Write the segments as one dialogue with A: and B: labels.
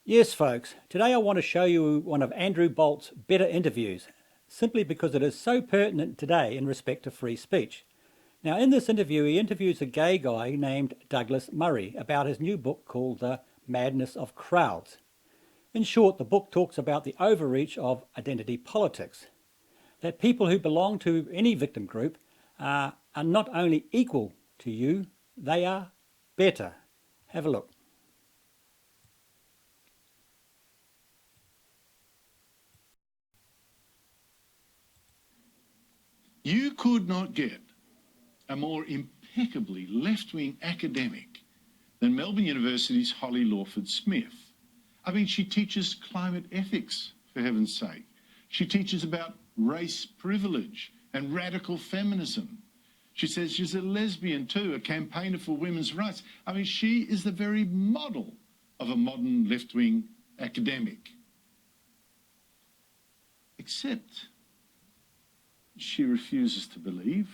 A: Yes, folks, today I want to show you one of Andrew Bolt's better interviews, simply because it is so pertinent today in respect to free speech. Now, in this interview, he interviews a gay guy named Douglas Murray about his new book called The Madness of Crowds. In short, the book talks about the overreach of identity politics, that people who belong to any victim group are not only equal to you, they are better. Have a look.
B: You could not get a more impeccably left-wing academic than Melbourne University's Holly Lawford-Smith. I mean, she teaches climate ethics, for heaven's sake. She teaches about race privilege and radical feminism. She says she's a lesbian too, a campaigner for women's rights. I mean, she is the very model of a modern left-wing academic. Except she refuses to believe,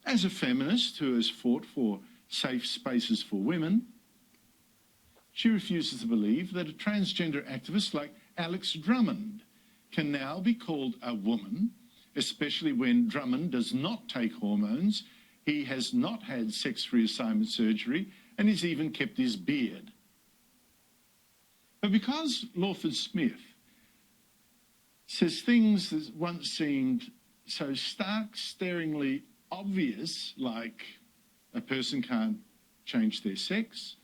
B: as a feminist who has fought for safe spaces for women, she refuses to believe that a transgender activist like Alex Drummond can now be called a woman, especially when Drummond does not take hormones, he has not had sex reassignment surgery, and he's even kept his beard. But because Lawford-Smith says things that once seemed so stark, staringly obvious, like a person can't change their sex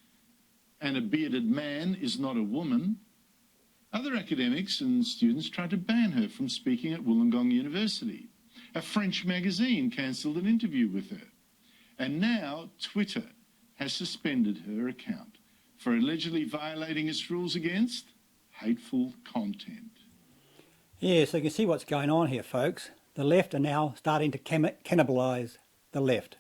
B: and a bearded man is not a woman, other academics and students tried to ban her from speaking at Wollongong University. A French magazine cancelled an interview with her. And now Twitter has suspended her account for allegedly violating its rules against hateful content.
A: Yeah, so you can see what's going on here, folks. The left are now starting to cannibalise the left.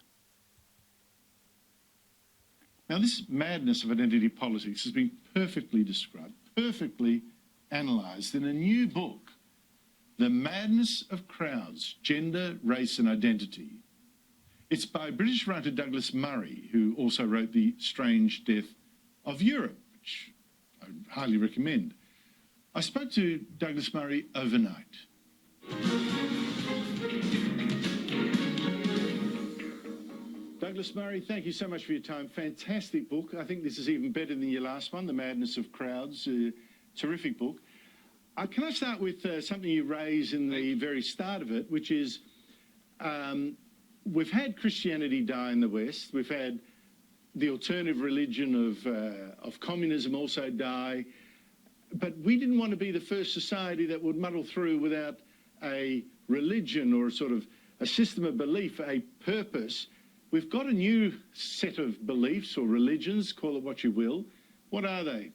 B: Now, this madness of identity politics has been perfectly described, perfectly analysed in a new book, The Madness of Crowds, Gender, Race and Identity. It's by British writer Douglas Murray, who also wrote The Strange Death of Europe, which I would highly recommend. I spoke to Douglas Murray overnight. Douglas Murray, thank you so much for your time. Fantastic book. I think this is even better than your last one, The Madness of Crowds. Terrific book. Can I start with something you raise in the very start of it, which is we've had Christianity die in the West. We've had the alternative religion of communism also die. But we didn't want to be the first society that would muddle through without a religion or a sort of a system of belief, a purpose. We've got a new set of beliefs or religions, call it what you will. What are they?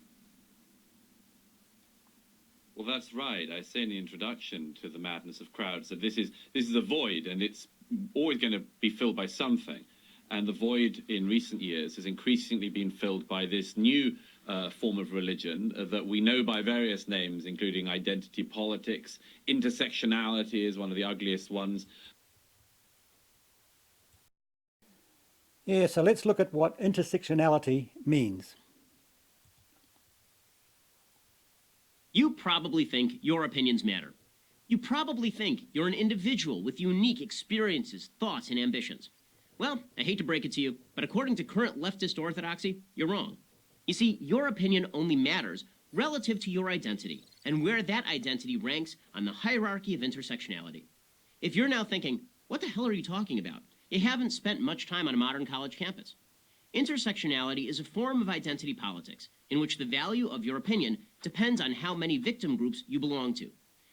C: Well, that's right. I say in the introduction to The Madness of Crowds that this is a void, and it's always going to be filled by something. And the void in recent years has increasingly been filled by this new form of religion that we know by various names, including identity politics. Intersectionality is one of the ugliest ones.
A: Yeah, so let's look at what intersectionality means.
D: You probably think your opinions matter. You probably think you're an individual with unique experiences, thoughts, and ambitions. Well, I hate to break it to you, but according to current leftist orthodoxy, you're wrong. You see, your opinion only matters relative to your identity and where that identity ranks on the hierarchy of intersectionality. If you're now thinking, what the hell are you talking about? You haven't spent much time on a modern college campus. Intersectionality is a form of identity politics in which the value of your opinion depends on how many victim groups you belong to.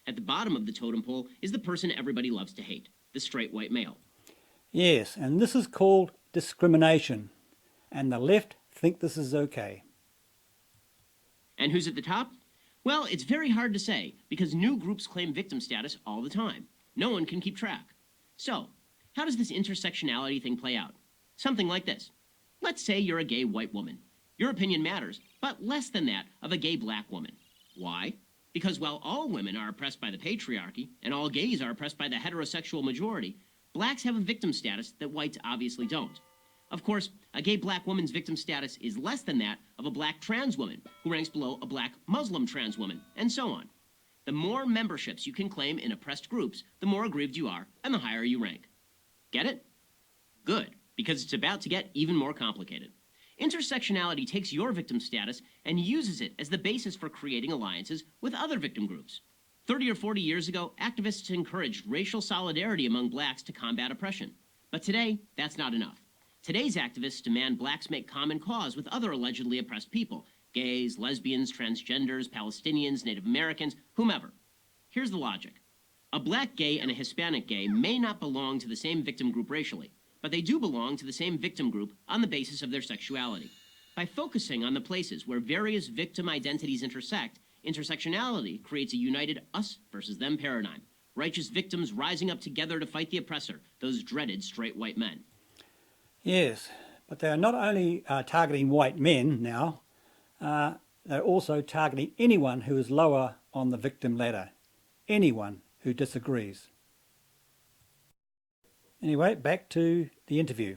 D: At the bottom of the totem pole is the person everybody loves to hate, the straight white male.
A: Yes, and this is called discrimination, and the left think this is okay.
D: And who's at the top? Well, it's very hard to say because new groups claim victim status all the time. No one can keep track. So, how does this intersectionality thing play out? Something like this. Let's say you're a gay white woman. Your opinion matters, but less than that of a gay black woman. Why? Because while all women are oppressed by the patriarchy and all gays are oppressed by the heterosexual majority, blacks have a victim status that whites obviously don't. Of course, a gay black woman's victim status is less than that of a black trans woman, who ranks below a black Muslim trans woman, and so on. The more memberships you can claim in oppressed groups, the more aggrieved you are, and the higher you rank. Get it? Good, because it's about to get even more complicated. Intersectionality takes your victim status and uses it as the basis for creating alliances with other victim groups. 30 or 40 years ago, activists encouraged racial solidarity among blacks to combat oppression. But today, that's not enough. Today's activists demand blacks make common cause with other allegedly oppressed people: gays, lesbians, transgenders, Palestinians, Native Americans, whomever. Here's the logic. A black gay and a Hispanic gay may not belong to the same victim group racially, but they do belong to the same victim group on the basis of their sexuality. By focusing on the places where various victim identities intersect, intersectionality creates a united us versus them paradigm. Righteous victims rising up together to fight the oppressor, those dreaded straight white men.
A: Yes, but they are not only targeting white men now, they're also targeting anyone who is lower on the victim ladder, anyone who disagrees. Anyway, back to the interview.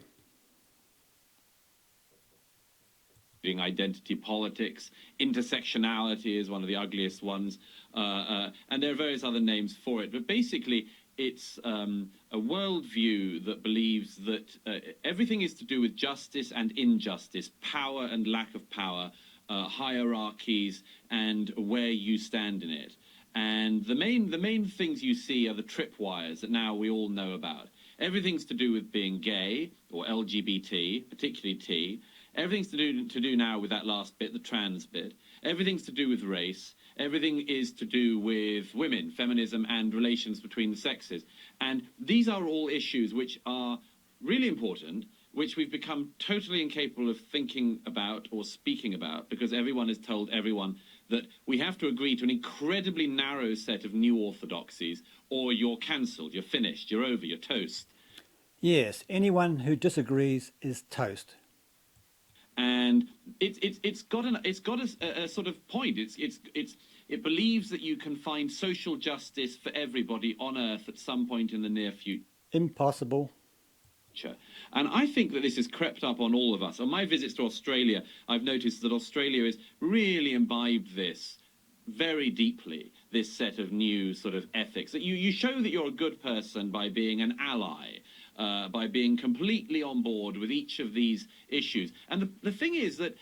C: Identity politics, intersectionality is one of the ugliest ones, and there are various other names for it. But basically, it's a worldview that believes that everything is to do with justice and injustice, power and lack of power, hierarchies, and where you stand in it. And the main things you see are the tripwires that now we all know about. Everything's to do with being gay or LGBT, particularly T. Everything's to do now with that last bit, the trans bit. Everything's to do with race. Everything is to do with women, feminism, and relations between the sexes. And these are all issues which are really important, which we've become totally incapable of thinking about or speaking about, because everyone has told everyone that we have to agree to an incredibly narrow set of new orthodoxies, or you're cancelled, you're finished, you're over, you're toast.
A: Yes, anyone who disagrees is toast.
C: And it's got a sort of point. It believes that you can find social justice for everybody on Earth at some point in the near future.
A: Impossible.
C: And I think that this has crept up on all of us. On my visits to Australia, I've noticed that Australia has really imbibed this very deeply, this set of new sort of ethics. That you show that you're a good person by being an ally, by being completely on board with each of these issues. And the thing is that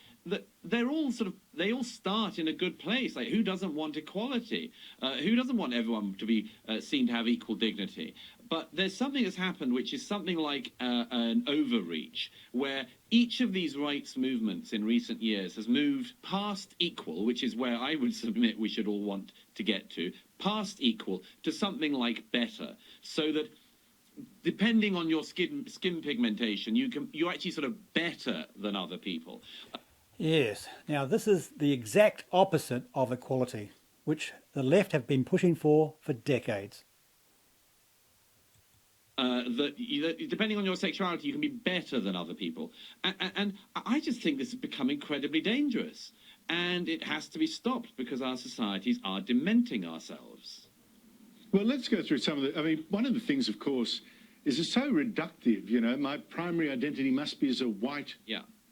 C: they all start in a good place. Like, who doesn't want equality? Who doesn't want everyone to be seen to have equal dignity? But there's something that's happened, which is something like an overreach, where each of these rights movements in recent years has moved past equal, which is where I would submit we should all want to get to, past equal to something like better, so that depending on your skin pigmentation, you're actually sort of better than other people.
A: Yes. Now, this is the exact opposite of equality, which the left have been pushing for decades.
C: That depending on your sexuality, you can be better than other people. And I just think this has become incredibly dangerous. And it has to be stopped because our societies are dementing ourselves.
B: Well, let's go through some of the... I mean, one of the things, of course, is it's so reductive. You know, my primary identity must be as a white,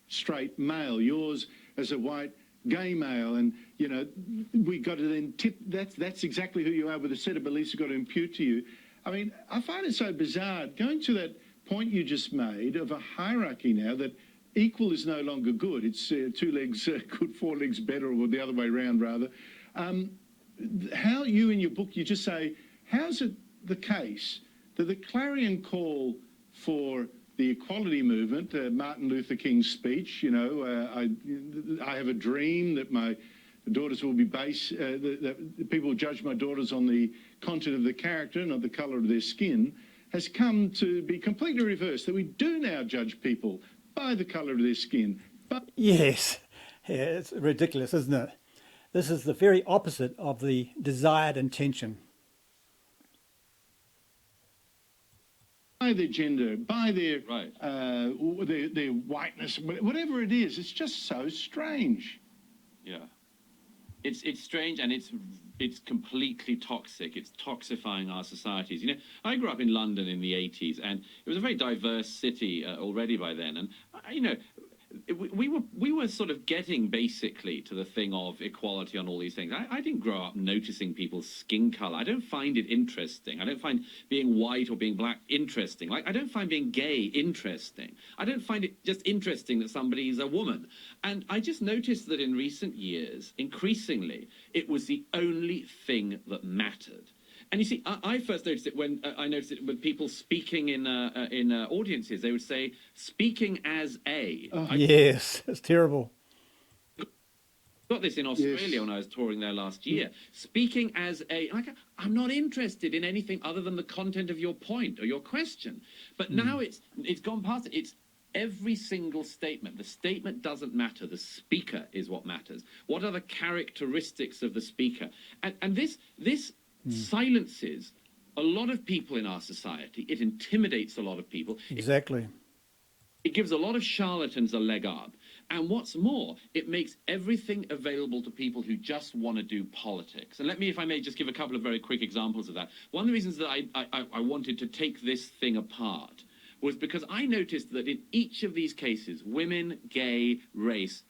B: straight male. Yours as a white gay male. And, you know, we got to then tip... That's exactly who you are with a set of beliefs we've got to impute to you. I mean, I find it so bizarre going to that point you just made of a hierarchy now that equal is no longer good. It's 2 legs good, 4 legs better, or the other way around, rather. How you, in your book, you just say, how's it the case that the clarion call for the equality movement, Martin Luther King's speech, you know, I have a dream that my daughters will be that people will judge my daughters on the content of their character, not the colour of their skin, has come to be completely reversed, that we do now judge people by the colour of their skin. But
A: yes, yeah, it's ridiculous, isn't it? This is the very opposite of the desired intention.
B: by their gender, by their their whiteness, whatever it is, it's just so strange.
C: Yeah. it's strange, and it's completely toxic. It's toxifying our societies. You know, I grew up in London in the 80s, and it was a very diverse city already by then. And you know, we were sort of getting basically to the thing of equality on all these things. I didn't grow up noticing people's skin color. I don't find it interesting. I don't find being white or being black interesting. Like, I don't find being gay interesting. I don't find it just interesting that somebody is a woman. And I just noticed that in recent years, increasingly, it was the only thing that mattered. And you see, I first noticed it when I noticed it with people speaking in audiences. They would say, "Speaking as a."
A: Yes, it's terrible.
C: Got this in Australia
B: Yes.
C: when I was touring there last year. Speaking as a, like, I'm not interested in anything other than the content of your point or your question. But now it's gone past it. It's every single statement. The statement doesn't matter. The speaker is what matters. What are the characteristics of the speaker? And this silences a lot of people in our society. It intimidates a lot of people.
A: Exactly.
C: It gives a lot of charlatans a leg up. And what's more, it makes everything available to people who just want to do politics. And let me, if I may, just give a couple of very quick examples of that. One of the reasons that I wanted to take this thing apart was because I noticed that in each of these cases, women, gay, race,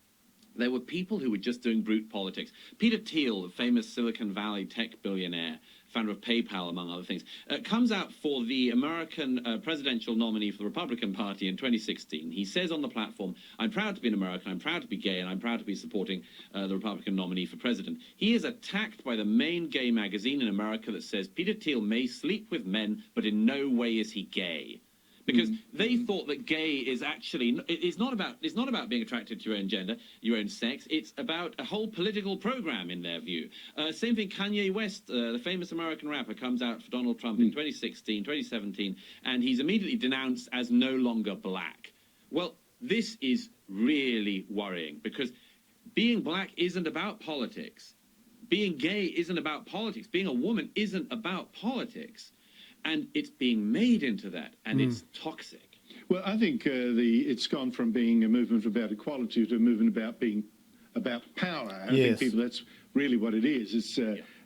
C: there were people who were just doing brute politics. Peter Thiel, the famous Silicon Valley tech billionaire, founder of PayPal, among other things, comes out for the American presidential nominee for the Republican Party in 2016. He says on the platform, "I'm proud to be an American, I'm proud to be gay, and I'm proud to be supporting the Republican nominee for president." He is attacked by the main gay magazine in America that says Peter Thiel may sleep with men, but in no way is he gay. Because they thought that gay is actually, it's not about being attracted to your own gender, your own sex. It's about a whole political program in their view. Same thing, Kanye West, the famous American rapper, comes out for Donald Trump in 2016, 2017, and he's immediately denounced as no longer black. Well, this is really worrying, because being black isn't about politics. Being gay isn't about politics. Being a woman isn't about politics. And it's being made into that, and it's toxic.
B: Well, I think it's gone from being a movement about equality to a movement about being about power. I think people, that's really what it is. It's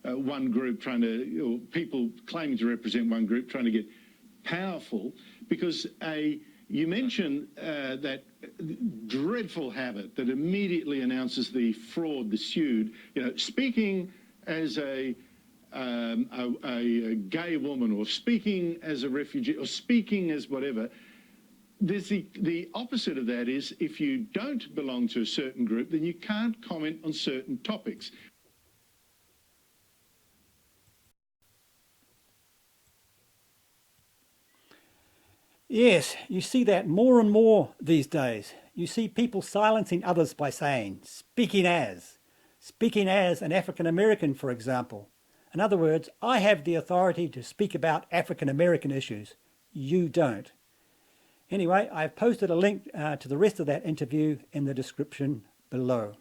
B: one group trying to, or people claiming to represent one group trying to get powerful. Because you mentioned that dreadful habit that immediately announces the fraud, the sued. You know, speaking as a gay woman, or speaking as a refugee, or speaking as whatever. There's the opposite of that is, if you don't belong to a certain group, then you can't comment on certain topics.
A: Yes, you see that more and more these days. You see people silencing others by saying, speaking as an African American, for example. In other words, I have the authority to speak about African American issues. You don't. Anyway, I've posted a link to the rest of that interview in the description below.